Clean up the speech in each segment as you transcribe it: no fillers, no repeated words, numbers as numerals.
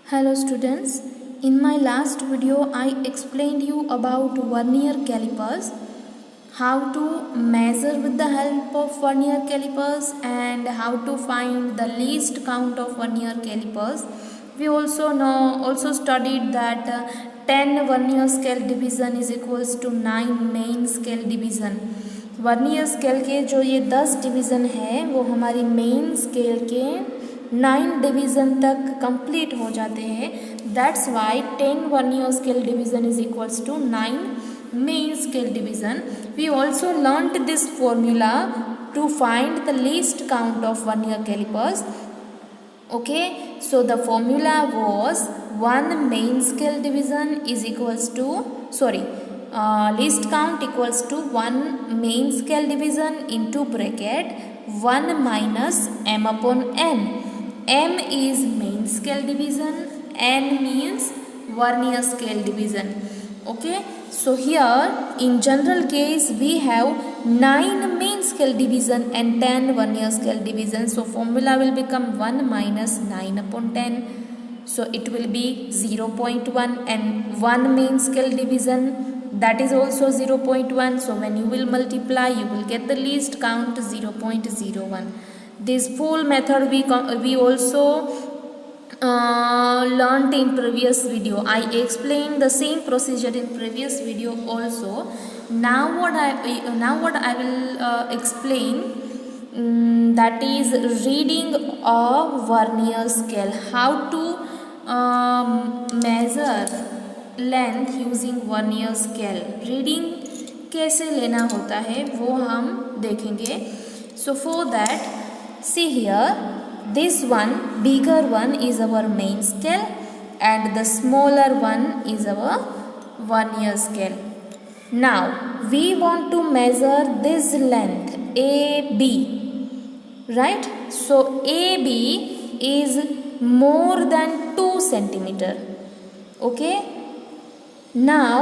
Hello students, in my last video I explained you about vernier calipers, how to measure with the help of vernier calipers and how to find the least count of vernier calipers. We also studied that 10 vernier scale division is equals to 9 main scale division. Vernier scale के जो ये 10 division है वो हमारी main scale के 9 division तक complete हो जाते हैं. That's why 10 vernier scale division is equals to 9 main scale division. We also learned this formula to find the least count of vernier calipers. Okay, so the formula was 1 main scale division is equals to least count equals to 1 main scale division into bracket 1 minus m upon n. M is main scale division, n means vernier scale division. Okay, so here in general case we have 9 main scale division and 10 vernier scale division. So formula will become 1 minus 9 upon 10. So it will be 0.1 and 1 main scale division, that is also 0.1. So when you will multiply you will get the least count 0.01. This full method we also learned in previous video. I explained the same procedure in previous video also. Now what I will explain, that is reading a vernier scale, how to measure length using vernier scale. Reading कैसे लेना होता है वो हम देखेंगे. So for that, see here, this one bigger one is our main scale and the smaller one is our vernier scale. Now we want to measure this length AB, right? So AB is more than 2 centimeter. Okay, now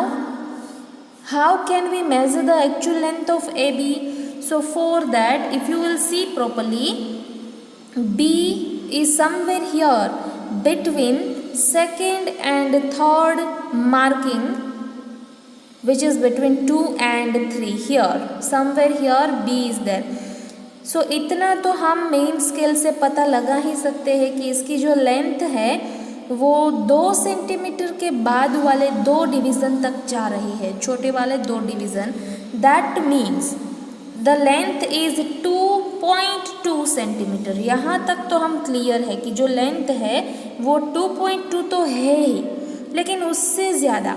how can we measure the actual length of AB? So for that, if you will see properly, B is somewhere here between second and third marking, which is between 2 and 3. Here somewhere here B is there. So इतना तो हम main scale से पता लगा ही सकते हैं कि इसकी जो लेंथ है वो 2 सेंटीमीटर के बाद वाले 2 डिवीज़न तक जा रही है, छोटे वाले 2 division. That means the length is 2.2 centimetre. यहाँ तक तो हम क्लियर है कि जो लेंथ है वो 2.2 तो है ही, लेकिन उससे ज़्यादा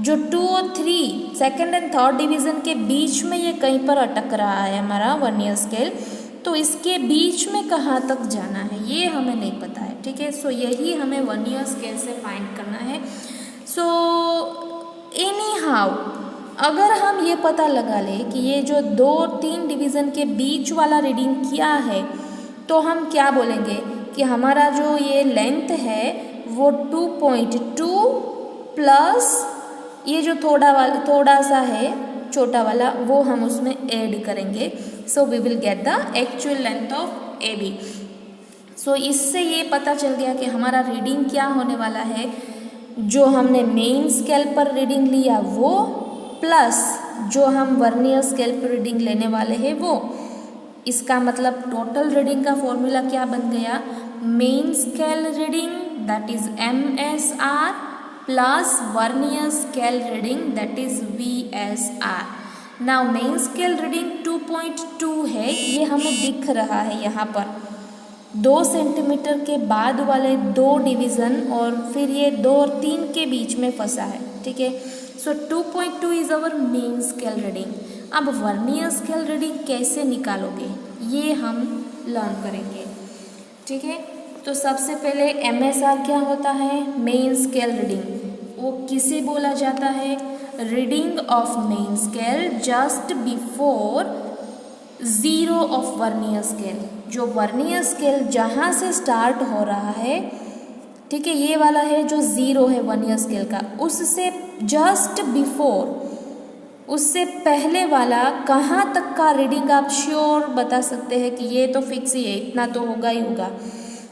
जो 2 और 3 सेकेंड एंड थर्ड डिवीज़न के बीच में ये कहीं पर अटक रहा है हमारा वर्नियर स्केल. तो इसके बीच में कहाँ तक जाना है ये हमें नहीं पता है. ठीक है, सो यही हमें वर्नियर स्केल से फाइंड करना है. सो एनी हाउ अगर हम ये पता लगा ले कि ये जो 2-3 डिवीज़न के बीच वाला रीडिंग क्या है, तो हम क्या बोलेंगे कि हमारा जो ये लेंथ है वो 2.2 प्लस ये जो थोड़ा सा है छोटा वाला वो हम उसमें ऐड करेंगे. So we will get the actual length of AB. So इससे ये पता चल गया कि हमारा रीडिंग क्या होने वाला है. जो हमने मेन स्केल पर रीडिंग लिया वो प्लस जो हम वर्नियर स्केल पर रीडिंग लेने वाले हैं वो. इसका मतलब टोटल रीडिंग का फॉर्मूला क्या बन गया, main scale reading that is MSR plus vernier scale reading that is VSR. Now main scale reading 2.2 है, ये हमें दिख रहा है यहाँ पर 2 सेंटीमीटर के बाद वाले 2 डिवीज़न और फिर ये 2 और 3 के बीच में फंसा है. ठीक है, सो 2.2 is our main scale reading. अब वर्नियर स्केल रीडिंग कैसे निकालोगे ये हम लर्न करेंगे. ठीक है, तो सबसे पहले MSR क्या होता है, मेन स्केल रीडिंग. वो किसे बोला जाता है, reading of main scale just before 0 of vernier scale. जो वर्नियर स्केल जहाँ से स्टार्ट हो रहा है, ठीक है, ये वाला है जो 0 है वर्नियर स्केल का, उससे जस्ट बिफोर, उससे पहले वाला कहाँ तक का रीडिंग आप श्योर बता सकते हैं कि ये तो फिक्स ही है, इतना तो होगा ही होगा.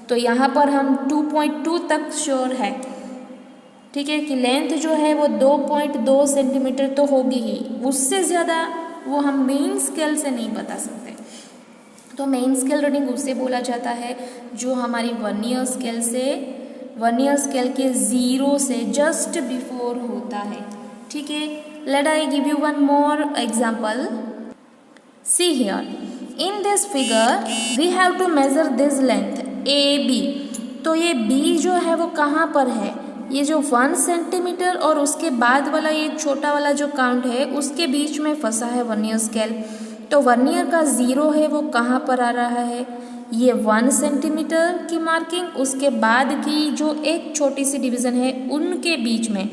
तो यहाँ पर हम 2.2 तक श्योर है, ठीक है, कि लेंथ जो है वो 2.2 सेंटीमीटर तो होगी ही, उससे ज़्यादा वो हम मेन स्केल से नहीं बता सकते। तो मेन स्केल रीडिंग उसे बोला जाता है जो हमारी वर्नियर स्केल के 0 से जस्ट बिफोर होता है, ठीक है। Let I give you one more example. See here, in this figure we have to measure this length AB। तो ये B जो है वो कहाँ पर है, ये जो 1 सेंटीमीटर और उसके बाद वाला ये छोटा वाला जो काउंट है उसके बीच में फंसा है वर्नियर स्केल। तो वर्नियर का 0 है वो कहाँ पर आ रहा है, ये 1 सेंटीमीटर की मार्किंग, उसके बाद की जो एक छोटी सी डिवीज़न है उनके बीच में।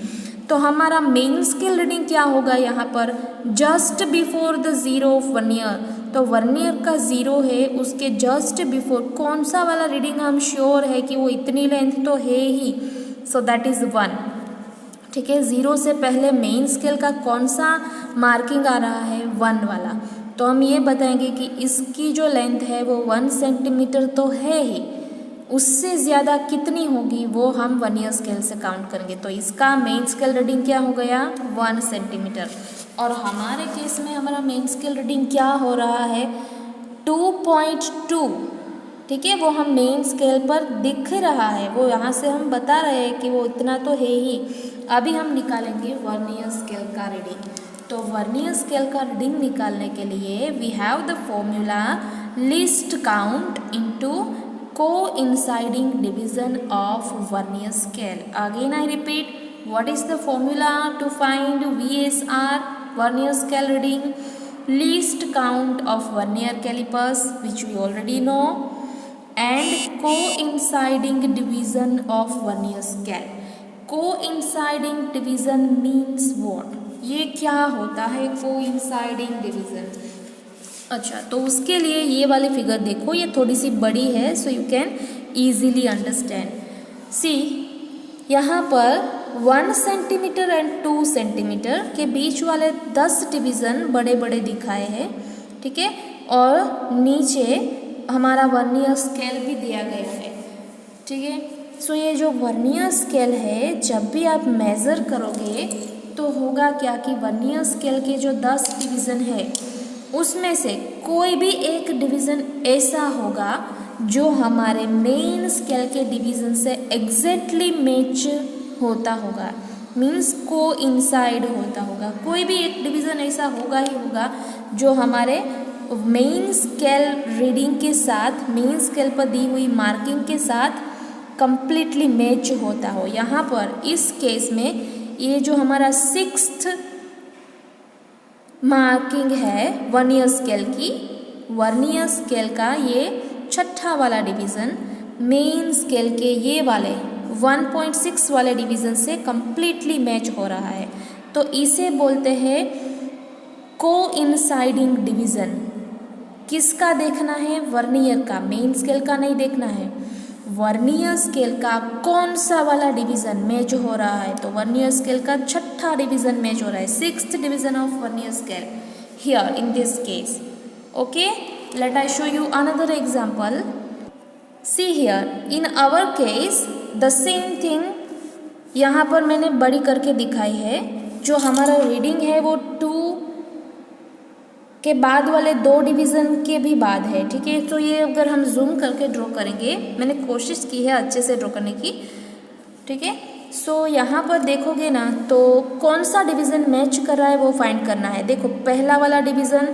तो हमारा मेन स्केल रीडिंग क्या होगा यहाँ पर, just before the 0 of vernier. तो वर्नियर का 0 है उसके जस्ट बिफोर कौन सा वाला रीडिंग हम श्योर है कि वो इतनी लेंथ तो है ही, सो दैट इज़ 1, ठीक है। 0 से पहले मेन स्केल का कौन सा मार्किंग आ रहा है, 1 वाला। तो हम ये बताएंगे कि इसकी जो लेंथ है वो 1 सेंटीमीटर तो है ही, उससे ज़्यादा कितनी होगी वो हम वर्नियर स्केल से काउंट करेंगे। तो इसका मेन स्केल रीडिंग क्या हो गया, 1 सेंटीमीटर। और हमारे केस में हमारा मेन स्केल रीडिंग क्या हो रहा है, 2.2, ठीक है। वो हम मेन स्केल पर दिख रहा है, वो यहाँ से हम बता रहे हैं कि वो इतना तो है ही। अभी हम निकालेंगे वर्नियर स्केल का रीडिंग। तो वर्नियर स्केल का रीडिंग निकालने के लिए we have the formula least count into coinciding division of vernier scale. Again I repeat, what is the formula to find VSR, vernier scale reading? Least count of vernier calipers, which we already know, and coinciding division of vernier scale. Coinciding division means what? ये क्या होता है coinciding division? अच्छा, तो उसके लिए ये वाली फिगर देखो, ये थोड़ी सी बड़ी है, so you can easily understand. See, यहाँ पर 1 सेंटीमीटर एंड 2 सेंटीमीटर के बीच वाले 10 डिवीज़न बड़े बड़े दिखाए हैं, ठीक है। और नीचे हमारा वर्नियर स्केल भी दिया गया है, ठीक है। सो ये जो वर्नियर स्केल है, जब भी आप मेज़र करोगे तो होगा क्या कि वर्नियर स्केल के जो 10 डिवीज़न है उसमें से कोई भी एक डिवीज़न ऐसा होगा जो हमारे मेन स्केल के डिवीज़न से एग्जैक्टली मैच होता होगा, मीन्स कोइंसाइड होता होगा। कोई भी एक डिवीज़न ऐसा होगा ही होगा जो हमारे मेन स्केल रीडिंग के साथ, मेन स्केल पर दी हुई मार्किंग के साथ कंप्लीटली मैच होता हो। यहाँ पर इस केस में ये जो हमारा 6th मार्किंग है वर्नियर स्केल की, वर्नियर स्केल का ये छठा वाला डिवीज़न मेन स्केल के ये वाले 1.6 वाले डिवीज़न से कंप्लीटली मैच हो रहा है। तो इसे बोलते हैं कोइंसाइडिंग डिवीज़न। किसका देखना है, वर्नियर का, मेन स्केल का नहीं देखना है। वर्नियर स्केल का कौन सा वाला डिवीज़न मैच हो रहा है, तो वर्नियर स्केल का छठा डिवीज़न मैच हो रहा है, 6th division of vernier scale here in this case. Okay, let I show you another example. See here, in our case the same thing यहाँ पर मैंने बड़ी करके दिखाई है। जो हमारा रीडिंग है वो 2 के बाद वाले 2 डिवीज़न के भी बाद है, ठीक है। तो ये अगर हम जूम करके ड्रॉ करेंगे, मैंने कोशिश की है अच्छे से ड्रॉ करने की, ठीक है। सो यहाँ पर देखोगे ना तो कौन सा डिवीज़न मैच कर रहा है वो फाइंड करना है। देखो, पहला वाला डिवीज़न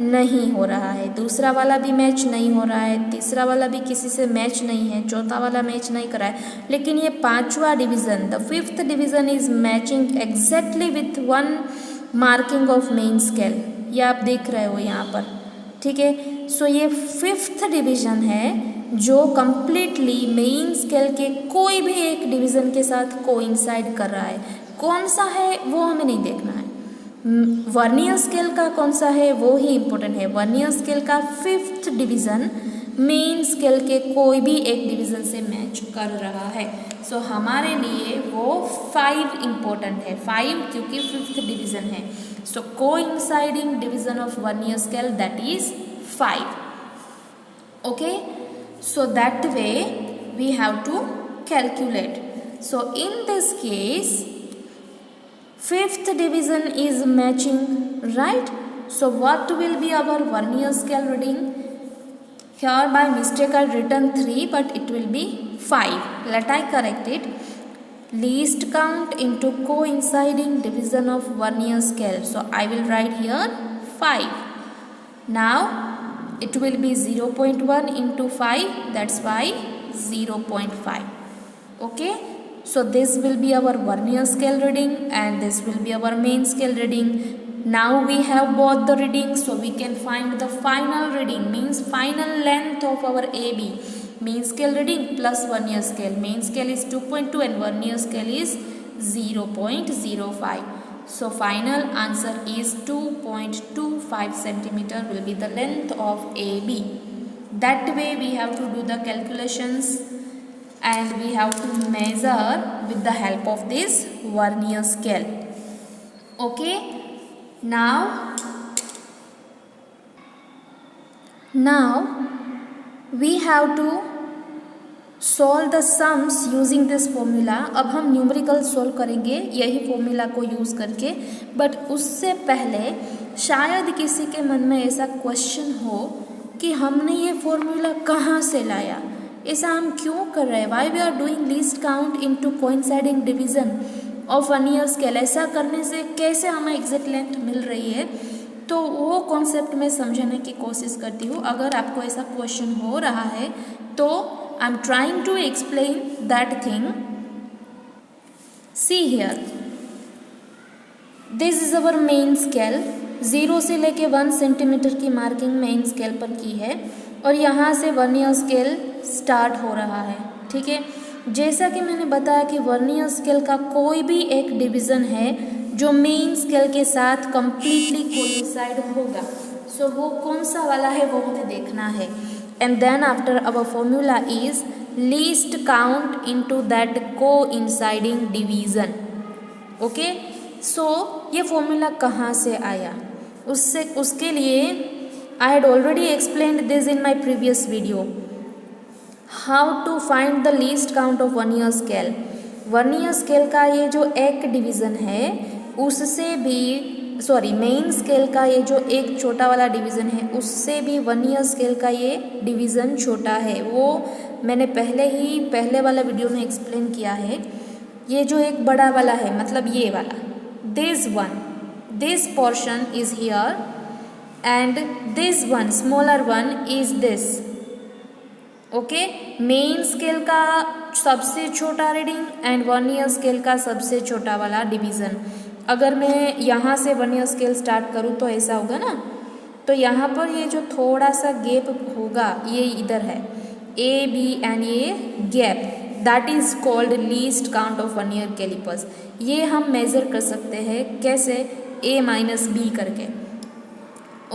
नहीं हो रहा है, दूसरा वाला भी मैच नहीं हो रहा है, तीसरा वाला भी किसी से मैच नहीं है, चौथा वाला मैच नहीं कर रहा है, लेकिन ये 5वां division, the 5th division is matching exactly with 1 marking of main scale. ये आप देख रहे हो यहाँ पर, ठीक है। सो ये 5th डिवीज़न है जो कंप्लीटली मेन स्केल के कोई भी एक डिवीज़न के साथ कोइंसाइड कर रहा है। कौन सा है वो हमें नहीं देखना है, वर्नियर स्केल का कौन सा है वो ही इम्पोर्टेंट है। वर्नियर स्केल का 5th डिवीज़न मेन स्केल के कोई भी एक डिवीज़न से मैच कर रहा है। सो हमारे लिए वो 5 इम्पोर्टेंट है, 5 क्योंकि 5th डिवीज़न है। So coinciding division of vernier scale that is 5। Okay, so that way we have to calculate. So in this case, fifth division is matching, right? So what will be our vernier scale reading? Here by mistake I written 3, but it will be 5. Let I correct it. Least count into coinciding division of vernier scale. So I will write here 5. Now it will be 0.1 into 5, that's why 0.5. Okay, so this will be our vernier scale reading and this will be our main scale reading. Now we have both the readings, so we can find the final reading, means final length of our AB. Main scale reading plus vernier scale. Main scale is 2.2 and vernier scale is 0.05. So final answer is 2.25 centimeter will be the length of AB. That way we have to do the calculations and we have to measure with the help of this vernier scale. Okay. Now we have to solve the sums using this formula. अब हम numerical solve करेंगे यही formula को use करके, but उससे पहले शायद किसी के मन में ऐसा क्वेश्चन हो कि हमने ये फॉर्मूला कहाँ से लाया, ऐसा हम क्यों कर रहे हैं, why we are doing least count into coinciding division of vernier scale, ऐसा करने से कैसे हमें एग्जैक्ट लेंथ मिल रही है। तो वो कॉन्सेप्ट में समझाने की कोशिश करती हूँ। अगर आपको ऐसा क्वेश्चन हो रहा है तो I am trying to explain that thing. See here, this is our main scale. 0 से लेके 1 सेंटीमीटर की मार्किंग मेन स्केल पर की है और यहाँ से वर्नियर स्केल स्टार्ट हो रहा है। ठीक है, जैसा कि मैंने बताया कि वर्नियर स्केल का कोई भी एक डिवीज़न है जो मेन स्केल के साथ कंप्लीटली कोइंसाइड होगा। सो वो कौन सा वाला है वो हमें देखना है। And then after our formula is least count into that coinciding division. Okay, so ये फॉर्मूला कहाँ से आया, उसके लिए I had already explained this in my previous video, how to find the least count of vernier scale. Vernier scale का ये जो एक डिवीज़न है उससे भी, सॉरी मेन स्केल का ये जो एक छोटा वाला डिवीज़न है उससे भी वर्नियर स्केल का ये डिवीज़न छोटा है। वो मैंने पहले वाला वीडियो में एक्सप्लेन किया है। ये जो एक बड़ा वाला है, मतलब ये वाला, this portion is here and this one smaller one is this. Okay, main scale का सबसे छोटा रीडिंग एंड वर्नियर स्केल का सबसे छोटा वाला डिवीज़न। अगर मैं यहाँ से वर्नियर स्केल स्टार्ट करूँ तो ऐसा होगा ना, तो यहाँ पर ये जो थोड़ा सा गैप होगा ये इधर है ए बी एंड ये gap, that is called least count of vernier calipers. ये हम मेज़र कर सकते हैं कैसे, ए माइनस बी करके।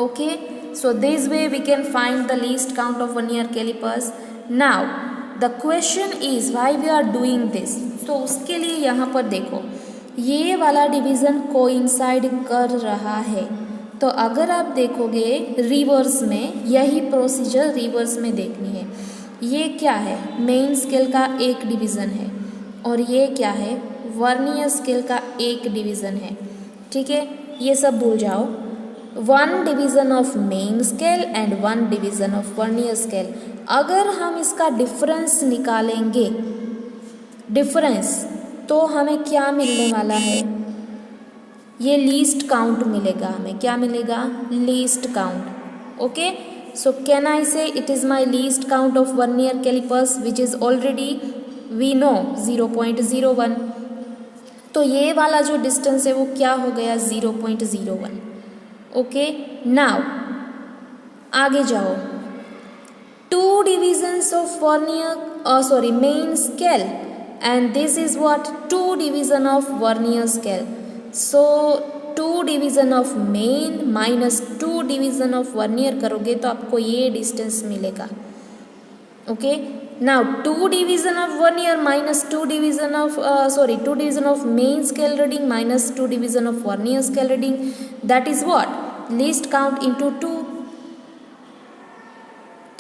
Okay, so this way we can find the least count of vernier calipers. Now the question is why we are doing this. तो उसके लिए यहाँ पर देखो ये वाला डिवीज़न कोइंसाइड कर रहा है, तो अगर आप देखोगे रिवर्स में यही प्रोसीजर रिवर्स में देखनी है। ये क्या है, मेन स्केल का एक डिवीज़न है और ये क्या है, वर्नियर स्केल का एक डिवीज़न है। ठीक है, ये सब भूल जाओ। 1 division of main scale and 1 division of vernier scale. अगर हम इसका डिफरेंस निकालेंगे, तो हमें क्या मिलने वाला है, ये लीस्ट काउंट मिलेगा। हमें क्या मिलेगा, least count. Okay, so can I say it is my least count of vernier calipers which is already we know 0.01। तो ये वाला जो डिस्टेंस है वो क्या हो गया, 0.01। ओके, नाउ आगे जाओ। 2 divisions of vernier main scale and this is what 2 division of vernier scale. So 2 division of main minus 2 division of vernier करोगे तो आपको ये डिस्टेंस मिलेगा। Okay, now 2 division of vernier minus 2 division of 2 division of main scale reading minus 2 division of vernier scale reading, that is what least count into 2।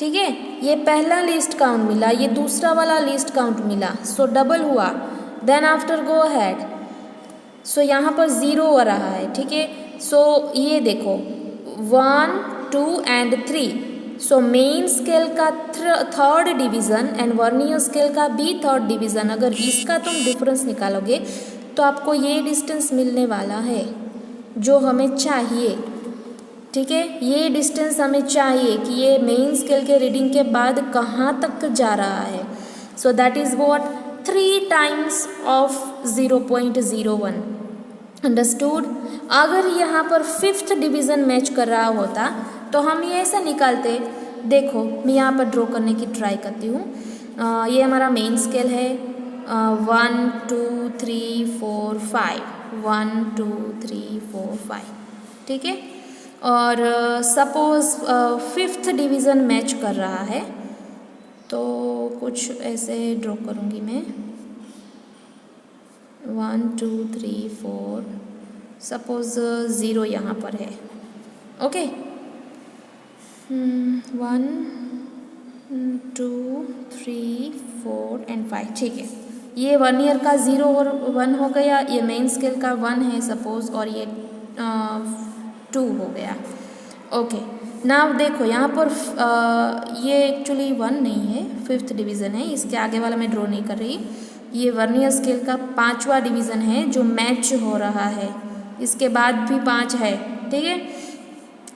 ठीक है, ये पहला list count मिला, ये दूसरा वाला लिस्ट काउंट मिला, सो डबल हुआ। देन आफ्टर गो अहेड, सो यहाँ पर 0 हो रहा है। ठीक है, सो ये देखो 1 2 एंड 3, सो मेन स्केल का third division and vernier scale का भी थर्ड डिवीज़न, अगर इसका तुम डिफरेंस निकालोगे तो आपको ये डिस्टेंस मिलने वाला है जो हमें चाहिए। ठीक है, ये डिस्टेंस हमें चाहिए कि ये मेन स्केल के रीडिंग के बाद कहाँ तक जा रहा है। So that is what 3 times of 0.01। Understood. अगर यहाँ पर 5th डिवीज़न मैच कर रहा होता तो हम ये ऐसा निकालते। देखो मैं यहाँ पर ड्रॉ करने की ट्राई करती हूँ। ये हमारा मेन स्केल है 1 2 3 4 5, 1 2 3 4 5। ठीक है, और सपोज़ 5th डिवीज़न मैच कर रहा है तो कुछ ऐसे ड्रॉ करूँगी मैं 1 2 3 4, सपोज़ 0 यहाँ पर है। Okay, 1 2 3 4 and 5। ठीक है, ये वर्नियर का 0 और 1 हो गया, ये मेन स्केल का 1 है सपोज़, और ये 2 हो गया। ओके, नाउ देखो यहाँ पर ये एक्चुअली 1 नहीं है, 5th डिवीज़न है, इसके आगे वाला मैं ड्रॉ नहीं कर रही। ये वर्नियर स्केल का 5वां डिवीज़न है जो मैच हो रहा है, इसके बाद भी 5 है। ठीक है,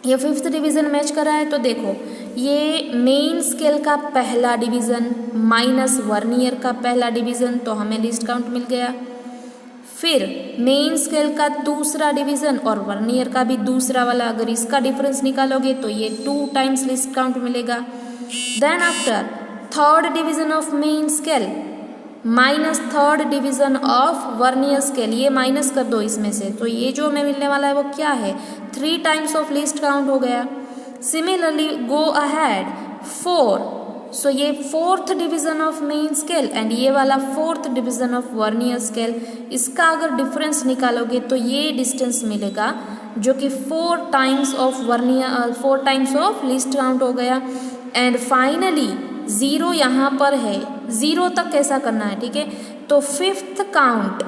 ये 5th डिवीज़न मैच कर रहा है तो देखो ये मेन स्केल का पहला डिवीज़न माइनस वर्नियर का पहला डिवीज़न, तो हमें लिस्ट काउंट मिल गया। फिर मेन स्केल का दूसरा डिवीज़न और वर्नियर का भी दूसरा वाला, अगर इसका डिफरेंस निकालोगे तो ये 2 टाइम्स लिस्ट काउंट मिलेगा। Then after third division of main scale minus third division of vernier scale, ये माइनस कर दो इसमें से, तो ये जो हमें मिलने वाला है वो क्या है 3 टाइम्स ऑफ लिस्ट काउंट हो गया। सिमिलरली गो अहेड 4, सो ये 4th division of main scale and ये वाला 4th division of vernier scale, इसका अगर डिफरेंस निकालोगे तो ये डिस्टेंस मिलेगा जो कि 4 times of vernier 4 times of list count हो गया। एंड फाइनली 0 यहाँ पर है, 0 तक कैसा करना है। ठीक है, तो 5th काउंट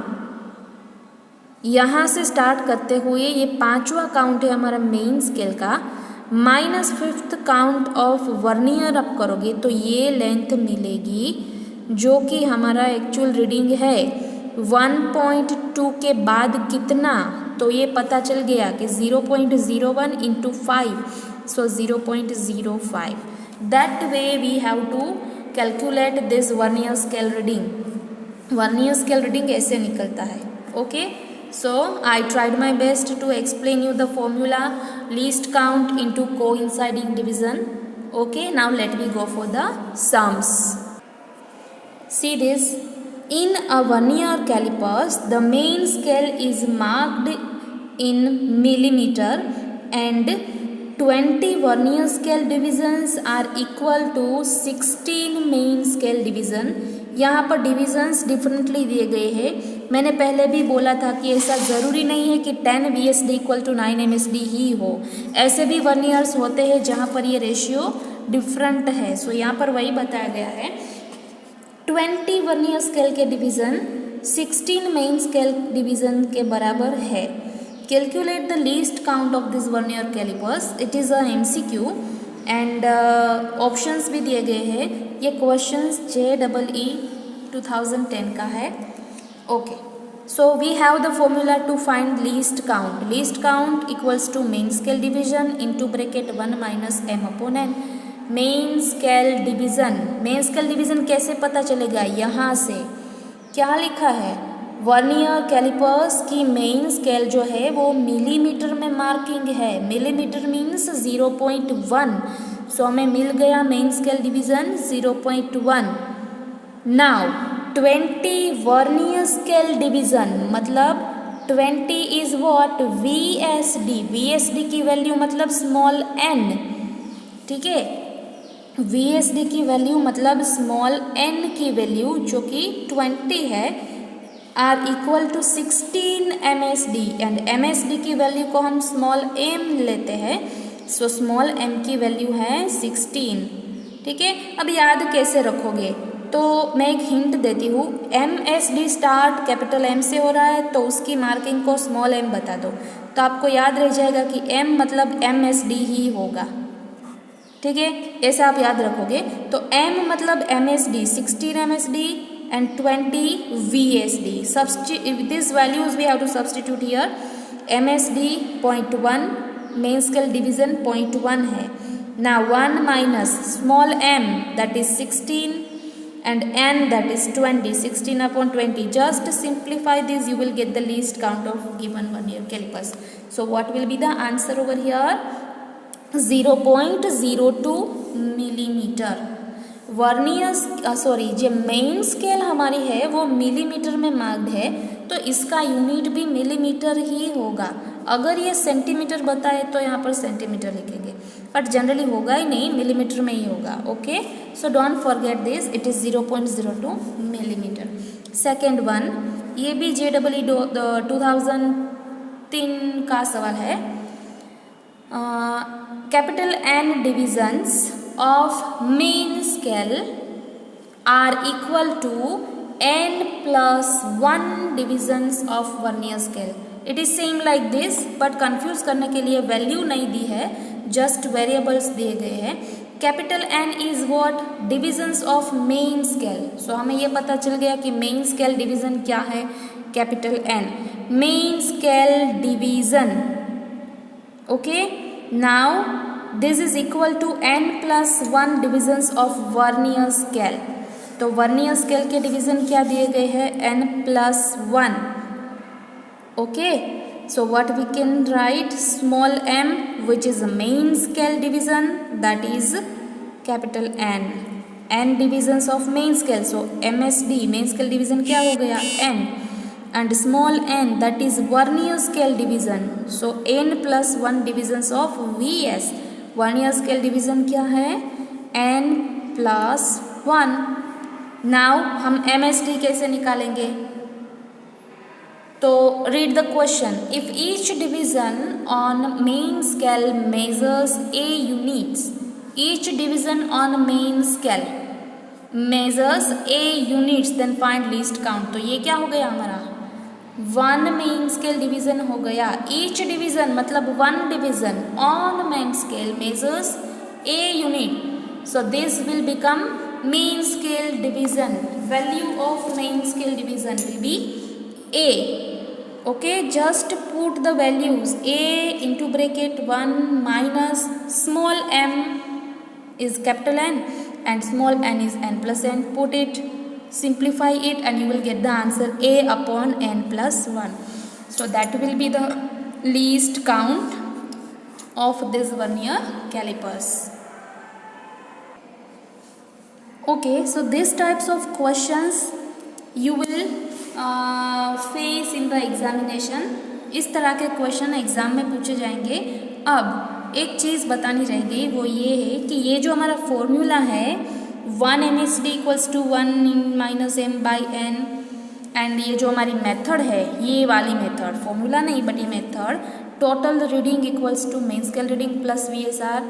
यहाँ से स्टार्ट करते हुए ये 5वां काउंट है हमारा मेन स्केल का, minus 5th count of vernier up करोगे तो ये लेंथ मिलेगी जो कि हमारा एक्चुअल रीडिंग है 1.2 के बाद कितना, तो ये पता चल गया कि 0.01 into 5, so 0.05। That way we have to calculate this vernier scale reading. Vernier scale reading ऐसे निकलता है। Okay, so I tried my best to explain you the formula least count into coinciding division. Okay, now let me go for the sums. See this, in a vernier calipers the main scale is marked in millimeter and 20 vernier scale divisions are equal to 16 main scale division। यहाँ पर divisions differently दिए गए हैं। मैंने पहले भी बोला था कि ऐसा ज़रूरी नहीं है कि 10 VSD इक्वल टू 9 MSD ही हो, ऐसे भी वर्नियर्स होते हैं जहाँ पर ये रेशियो डिफरेंट है। सो यहाँ पर वही बताया गया है 20 वर्नियर स्केल के डिवीज़न 16 मेन स्केल डिवीज़न के बराबर है। Calculate the least count of this vernier calipers, it is a MCQ and options भी दिए गए हैं। ये क्वेश्चंस JEE 2010 का है। Okay, so we have the formula to find least count. Least count equals to main scale division into bracket 1 minus m/n। Main scale division, main scale division कैसे पता चलेगा, यहाँ से क्या लिखा है, वर्नियर कैलिपर्स की मेन स्केल जो है वो मिलीमीटर में मार्किंग है। मिलीमीटर मीन्स 0.1, सो हमें मिल गया main scale division 0.1। Now 20 vernier scale division मतलब 20 इज व्हाट VSD। VSD की वैल्यू मतलब स्मॉल n। ठीक है, VSD की वैल्यू मतलब स्मॉल n की वैल्यू जो कि 20 है आर इक्वल टू 16 MSD एंड MSD की वैल्यू को हम स्मॉल m लेते हैं। सो स्मॉल m की वैल्यू है 16। ठीक है। अब याद कैसे रखोगे, तो मैं एक हिंट देती हूँ, MSD स्टार्ट कैपिटल M से हो रहा है तो उसकी मार्किंग को स्मॉल m बता दो, तो आपको याद रह जाएगा कि M मतलब MSD ही होगा, ठीक है। ऐसा आप याद रखोगे। तो M मतलब MSD 16 MSD and 20 VSD. These values we have to substitute here. MSD 0.1, main scale division 0.1 है। Now 1 minus small m that is 16 and n that is 20, 16 upon 20. Just simplify this, you will get the least count of given vernier calipers. So what will be the answer over here? 0.02 millimetre. Vernier जो main scale हमारी है वो millimetre में marked है, तो इसका unit भी millimetre ही होगा। अगर ये सेंटीमीटर बताए तो यहाँ पर सेंटीमीटर लिखेंगे, बट जनरली होगा ही नहीं, मिलीमीटर में ही होगा। Okay, so don't forget this, it is 0.02 millimetre. Second one, ये भी JEE 2003 का सवाल है। Capital N divisions of main scale are equal to n plus 1 divisions of vernier scale. It is same like this, but confuse करने के लिए value नहीं दी है, जस्ट वेरिएबल्स दिए गए हैं। Capital N is what? Divisions of main scale. So हमें ये पता चल गया कि मेन स्केल डिवीजन क्या है, capital N main scale division. Okay, now this is equal to n plus 1 divisions of vernier scale. तो वर्नियर स्केल के डिवीजन क्या दिए गए हैं? n plus 1। Okay, so what we can write? Small m, which is a main scale division, that is capital N. N divisions of main scale, so MSD main scale division क्या हो गया? N. And small n, that is vernier scale division, so n plus 1 divisions of VS. Vernier scale division क्या है? n plus 1. Now हम MSD कैसे निकालेंगे? तो read the question. If each division on main scale measures A units, each division on main scale measures A units, then find least count. तो ये क्या हो गया हमारा? 1 मेन स्केल डिवीजन हो गया। ईच डिवीजन मतलब 1 division on main scale measures A unit, so this will become main scale division. Value of main scale division will be A. Okay, just put the values A into bracket 1 minus small m is capital N and small n is n plus n. Put it, simplify it, and you will get the answer A upon n plus 1. So that will be the least count of this vernier calipers. Okay, so these types of questions you will face in the examination. इस तरह के question exam में पूछे जाएंगे। अब एक चीज़ बतानी रहेगी, वो ये है कि ये जो हमारा फॉर्मूला है 1 MSD equals to 1 minus m by n, and ये जो हमारी मेथड है, ये वाली मेथड, फॉर्मूला नहीं बट ये method, total reading equals to main scale reading plus VSR,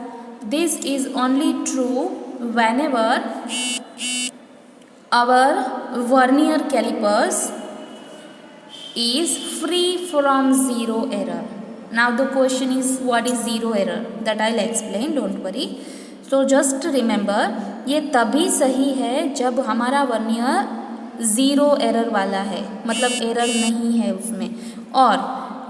this is only true whenever our vernier calipers is free from zero error. Now the question is, what is zero error? That I'll explain, don't worry. So just remember, ये तभी सही है जब हमारा vernier zero error वाला है, मतलब error नहीं है उसमें, और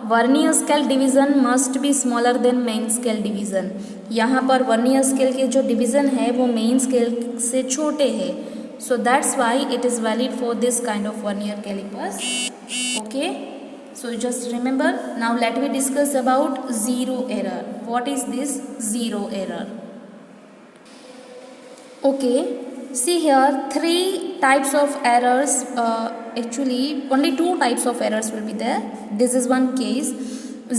vernier scale division must be smaller than main scale division. यहाँ पर वर्नियर स्केल के जो डिवीज़न है वो मेन स्केल से छोटे हैं, so that's why it is valid for this kind of vernier calipers. Okay, so just remember. Now let me discuss about zero error. What is this zero error? Okay, see here 3 types of errors, actually only 2 types of errors will be there. This is one case.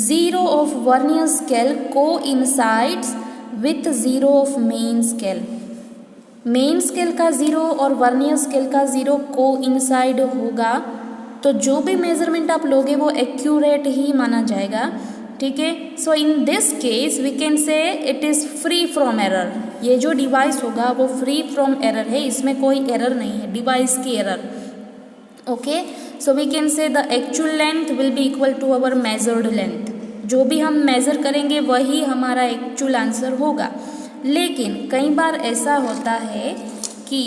Zero of vernier scale coincides with zero of main scale. Main scale का zero और vernier scale का zero coincide होगा तो जो भी measurement आप लोगे वो एक्यूरेट ही माना जाएगा, ठीक है। So in this case we can say it is free from error. ये जो डिवाइस होगा वो फ्री फ्रॉम एरर है, इसमें कोई एरर नहीं है, डिवाइस की error. Okay, so we can say the actual length will be equal to our measured length. जो भी हम मेज़र करेंगे वही हमारा एक्चुअल आंसर होगा। लेकिन कई बार ऐसा होता है कि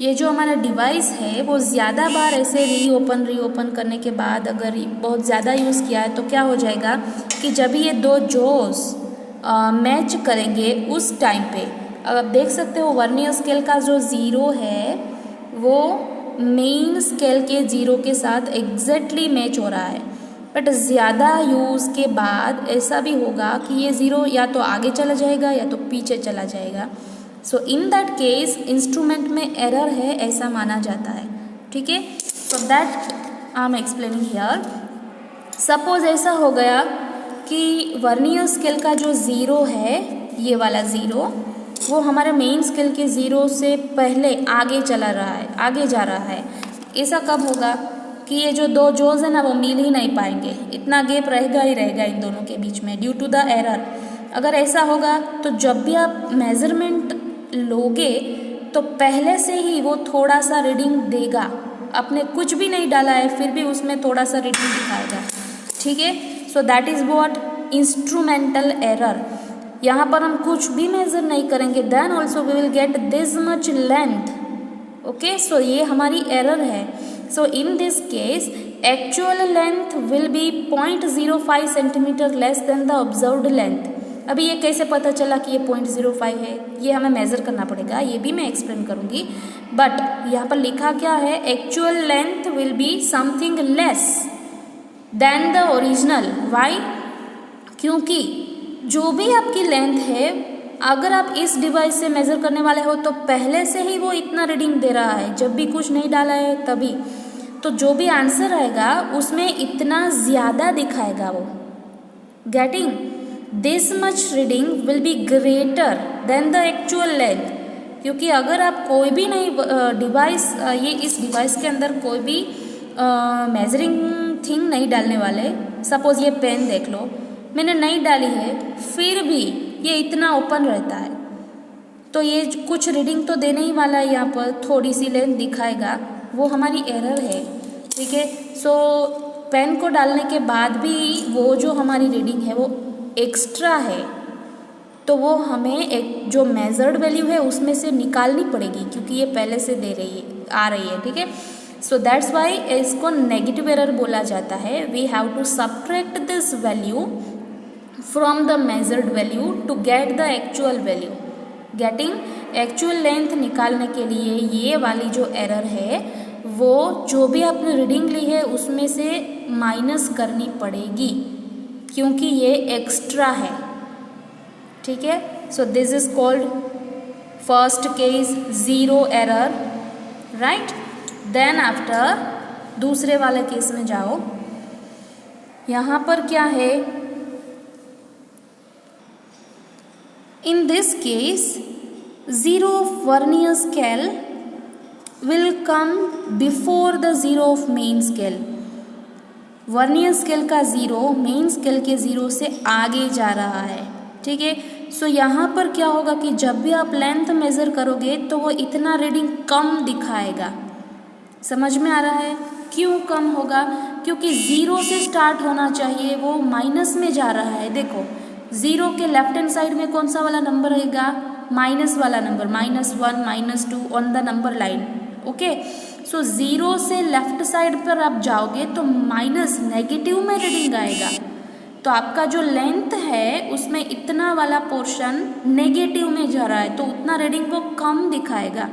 ये जो हमारा डिवाइस है वो ज़्यादा बार ऐसे रीओपन करने के बाद अगर बहुत ज़्यादा यूज़ किया है तो क्या हो जाएगा कि जब ये दो जोस मैच करेंगे उस टाइम पे, अब आप देख सकते हो वर्नियर स्केल का जो ज़ीरो है वो मेन स्केल के ज़ीरो के साथ एग्जैक्टली मैच हो रहा है। बट ज़्यादा यूज़ के बाद ऐसा भी होगा कि ये ज़ीरो या तो आगे चला जाएगा या तो पीछे चला जाएगा। सो इन दैट केस इंस्ट्रूमेंट में एरर है ऐसा माना जाता है। ठीक है, so that I am explaining here. Suppose ऐसा हो गया कि वर्नियर स्केल का जो ज़ीरो है, ये वाला ज़ीरो, वो हमारे मेन स्केल के ज़ीरो से पहले आगे चला रहा है, आगे जा रहा है। ऐसा कब होगा कि ये जो दो जोज है ना वो मिल ही नहीं पाएंगे, इतना गैप रहेगा ही रहेगा इन दोनों के बीच में ड्यू टू द एरर। अगर ऐसा होगा तो जब भी आप मेज़रमेंट लोगे तो पहले से ही वो थोड़ा सा रीडिंग देगा, आपने कुछ भी नहीं डाला है फिर भी उसमें थोड़ा सा रीडिंग दिखाएगा। ठीक है, so that is what instrumental error. यहाँ पर हम कुछ भी मेज़र नहीं करेंगे, then also we will get this much length. Okay, so ये हमारी एरर है। So in this case actual length will be 0.05 centimetre less than the observed length. अभी ये कैसे पता चला कि ये 0.05 है, ये हमें मेज़र करना पड़ेगा, ये भी मैं एक्सप्लेन करूँगी। बट यहाँ पर लिखा क्या है, actual length will be something less than the original. Why? क्योंकि जो भी आपकी लेंथ है अगर आप इस डिवाइस से मेज़र करने वाले हो तो पहले से ही वो इतना रीडिंग दे रहा है, जब भी कुछ नहीं डाला है तभी, तो जो भी आंसर आएगा उसमें इतना ज़्यादा दिखाएगा वो। Getting? This much reading will be greater than the actual length. क्योंकि अगर आप कोई भी नहीं डिवाइस, ये इस डिवाइस के अंदर कोई भी मेजरिंग थिंग नहीं डालने वाले, सपोज़ ये पेन देख लो, मैंने नहीं डाली है फिर भी ये इतना ओपन रहता है, तो ये कुछ रीडिंग तो देने ही वाला है, यहाँ पर थोड़ी सी लेंथ दिखाएगा, वो हमारी एरर है। ठीक है, सो पेन को डालने के बाद भी वो जो हमारी रीडिंग है वो एक्स्ट्रा है, तो वो हमें एक जो मेजर्ड वैल्यू है उसमें से निकालनी पड़ेगी क्योंकि ये पहले से दे रही है, आ रही है। ठीक है, सो दैट्स वाई इसको नेगेटिव एरर बोला जाता है। We have to subtract this value from the measured value to get the actual value. Getting actual length निकालने के लिए ये वाली जो एरर है वो जो भी आपने रीडिंग ली है उसमें से माइनस करनी पड़ेगी क्योंकि ये एक्स्ट्रा है। ठीक है, so this is called first case zero error, right. Then after दूसरे वाले केस में जाओ, यहाँ पर क्या है, in this case zero of vernier scale will come before the zero of main scale। Vernier scale का ज़ीरो मेन स्केल के ज़ीरो से आगे जा रहा है। ठीक है, सो यहाँ पर क्या होगा कि जब भी आप लेंथ मेज़र करोगे तो वो इतना रीडिंग कम दिखाएगा। समझ में आ रहा है क्यों कम होगा? क्योंकि ज़ीरो से स्टार्ट होना चाहिए, वो माइनस में जा रहा है। देखो ज़ीरो के लेफ्ट हैंड साइड में कौन सा वाला नंबर रहेगा? माइनस वाला number, -1 -2 on the number line. Okay, so zero से लेफ्ट साइड पर आप जाओगे तो माइनस नेगेटिव में रीडिंग आएगा, तो आपका जो लेंथ है उसमें इतना वाला पोर्शन नेगेटिव में जा रहा है, तो उतना रीडिंग वो कम दिखाएगा।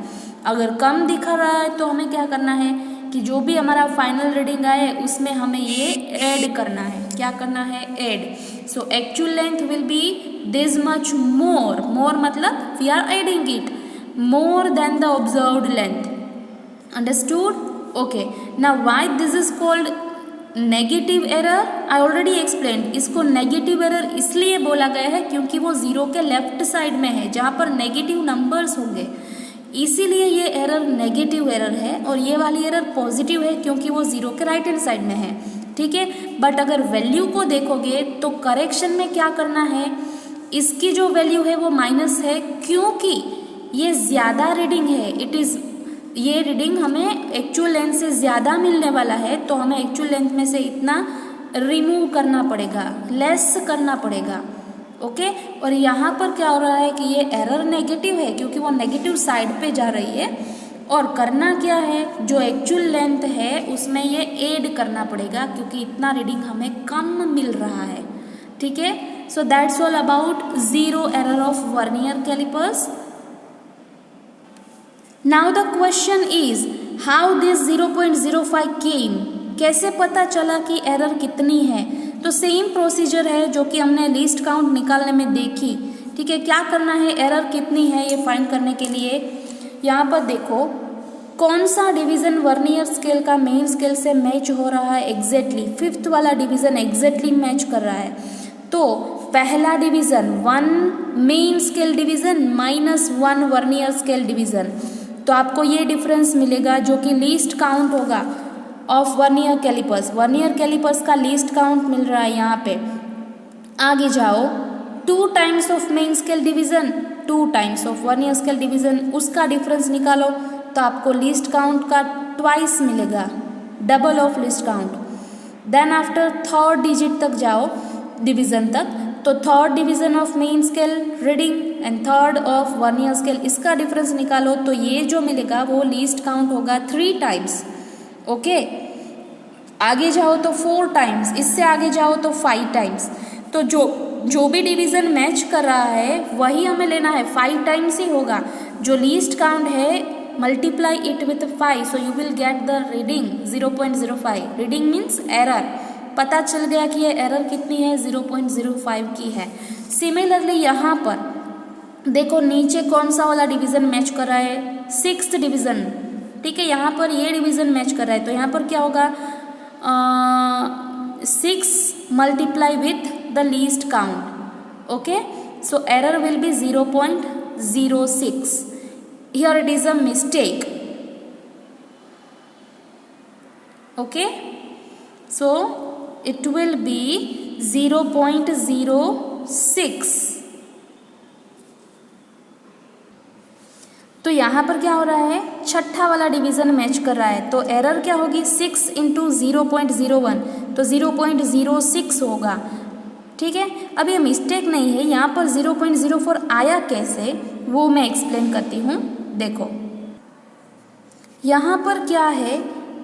अगर कम दिखा रहा है तो हमें क्या करना है कि जो भी हमारा फाइनल रीडिंग आए उसमें हमें ये ऐड करना है। क्या करना है? Add. So actual length will be this much more, more मतलब we are adding it, more than the observed length. Understood? Okay, now why this is called negative error? I already explain. इसको negative error इसलिए बोला गया है क्योंकि वो zero के left side में है जहाँ पर नेगेटिव नंबर्स होंगे, इसीलिए ये एरर नेगेटिव एरर है। और ये वाली एरर पॉजिटिव है क्योंकि वो ज़ीरो के राइट हैंड साइड में है। ठीक है, बट अगर वैल्यू को देखोगे तो करेक्शन में क्या करना है इसकी जो वैल्यू है वो माइनस है क्योंकि ये ज़्यादा रीडिंग है। ये रीडिंग हमें एक्चुअल लेंथ से ज़्यादा मिलने वाला है, तो हमें एक्चुअल लेंथ में से इतना रिमूव करना पड़ेगा, लेस करना पड़ेगा। ओके, और यहाँ पर क्या हो रहा है कि ये एरर नेगेटिव है क्योंकि वो नेगेटिव साइड पे जा रही है, और करना क्या है, जो एक्चुअल लेंथ है उसमें ये ऐड करना पड़ेगा क्योंकि इतना रीडिंग हमें कम मिल रहा है। ठीक है, so that's all about zero error of vernier calipers. Now the question is how this 0.05 came, कैसे पता चला कि एरर कितनी है। तो सेम प्रोसीजर है जो कि हमने लीस्ट काउंट निकालने में देखी। ठीक है, क्या करना है, एरर कितनी है ये फाइंड करने के लिए यहाँ पर देखो कौन सा डिवीज़न वर्नियर स्केल का मेन स्केल से मैच हो रहा है एग्जैक्टली, फिफ्थ वाला डिवीज़न एग्जैक्टली मैच कर रहा है। तो पहला division 1 main scale division -1 vernier scale division, तो आपको ये डिफरेंस मिलेगा जो कि लीस्ट काउंट होगा of vernier calipers. Vernier calipers का लीस्ट काउंट मिल रहा है यहाँ पे। आगे जाओ, 2 times of main scale division, 2 times of vernier scale division, उसका डिफरेंस निकालो तो आपको लीस्ट काउंट का ट्वाइस मिलेगा, double of least count. Then after third digit तक जाओ, डिवीज़न तक, तो third division of main scale reading and third of vernier scale, इसका डिफरेंस निकालो तो ये जो मिलेगा वो लीस्ट काउंट होगा 3 टाइम्स। ओके, आगे जाओ तो 4 टाइम्स, इससे आगे जाओ तो 5 टाइम्स। तो जो भी डिवीज़न मैच कर रहा है वही हमें लेना है, 5 टाइम्स ही होगा। जो लीस्ट काउंट है multiply it with 5, so you will get the reading 0.05। Reading means error, पता चल गया कि ये एरर कितनी है, 0.05 की है। सिमिलरली यहाँ पर देखो नीचे कौन सा वाला डिवीज़न मैच कर रहा है, 6th डिवीज़न। ठीक है, यहाँ पर ये डिवीज़न मैच कर रहा है, तो यहाँ पर क्या होगा, 6 multiply with the least count. Okay, so error will be 0.06। Here it is a mistake. Okay, so it will be 0.06। तो यहाँ पर क्या हो रहा है, छठा वाला डिवीज़न मैच कर रहा है, तो एरर क्या होगी, 6 × 0.01, तो 0.06 होगा। ठीक है, अब ये मिस्टेक नहीं है, यहाँ पर 0.04 आया कैसे वो मैं एक्सप्लेन करती हूँ। देखो यहाँ पर क्या है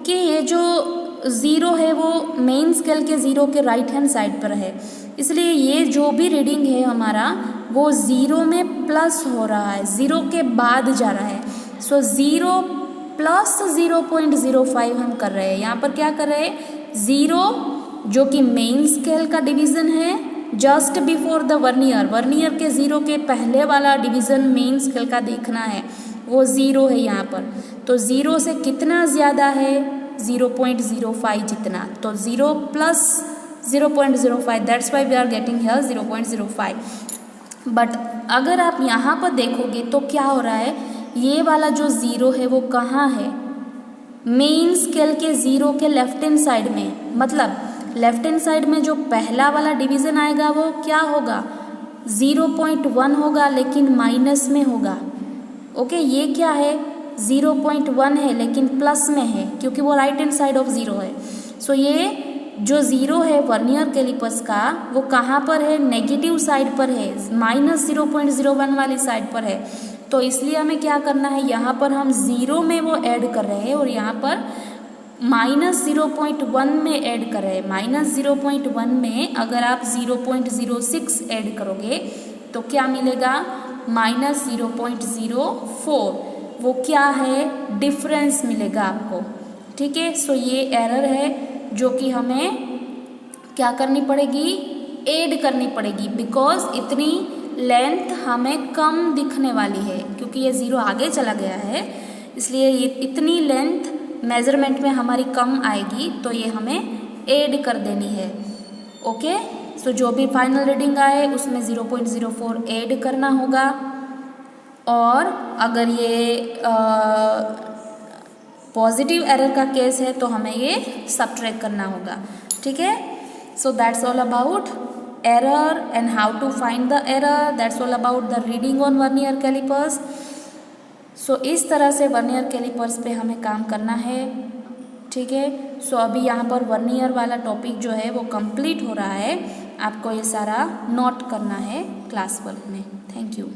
कि ये जो ज़ीरो है वो मेन स्केल के ज़ीरो के राइट हैंड साइड पर है, इसलिए ये जो भी रीडिंग है हमारा वो ज़ीरो में प्लस हो रहा है, ज़ीरो के बाद जा रहा है। सो 0 + 0.05 हम कर रहे हैं। यहाँ पर क्या कर रहे हैं, 0 जो कि मेन स्केल का डिवीज़न है just before the vernier, vernier के 0 के पहले वाला डिवीज़न मेन स्केल का देखना है, वो 0 है यहाँ पर। तो 0 से कितना ज़्यादा है, 0.05 जितना, तो 0 + 0.05, that's why we are getting here 0.05। But अगर आप यहाँ पर देखोगे तो क्या हो रहा है, ये वाला जो 0 है वो कहाँ है, मेन स्केल के 0 के लेफ्ट हैंड साइड में, मतलब लेफ्ट हैंड साइड में जो पहला वाला डिवीज़न आएगा वो क्या होगा, 0.1 होगा लेकिन माइनस में होगा। ओके, ये क्या है, 0.1 है लेकिन प्लस में है क्योंकि वो राइट हैंड साइड ऑफ 0 है। सो ये जो 0 है वर्नियर कैलिपर्स का वो कहाँ पर है, नेगेटिव साइड पर है, -0.01 वाली साइड पर है। तो इसलिए हमें क्या करना है, यहाँ पर हम 0 में वो ऐड कर रहे हैं और यहाँ पर -0.1 में ऐड कर रहे हैं। -0.1 में अगर आप 0.06 ऐड करोगे तो क्या मिलेगा, -0.04, वो क्या है, डिफरेंस मिलेगा आपको। ठीक है, सो ये एरर है जो कि हमें क्या करनी पड़ेगी, ऐड करनी पड़ेगी, बिकॉज इतनी लेंथ हमें कम दिखने वाली है क्योंकि ये 0 आगे चला गया है, इसलिए ये इतनी लेंथ मेजरमेंट में हमारी कम आएगी, तो ये हमें ऐड कर देनी है। ओके, सो जो भी फाइनल रीडिंग आए उसमें 0.04 ऐड करना होगा, और अगर ये पॉजिटिव एरर का केस है तो हमें ये सबट्रैक्ट करना होगा। ठीक है, so that's all about error and how to find the error. That's all about the reading on vernier calipers. सो इस तरह से वर्नियर कैलिपर्स पे हमें काम करना है, ठीक है। सो अभी यहाँ पर वर्नियर वाला टॉपिक जो है वो कंप्लीट हो रहा है, आपको ये सारा नोट करना है क्लास वर्क में। Thank you.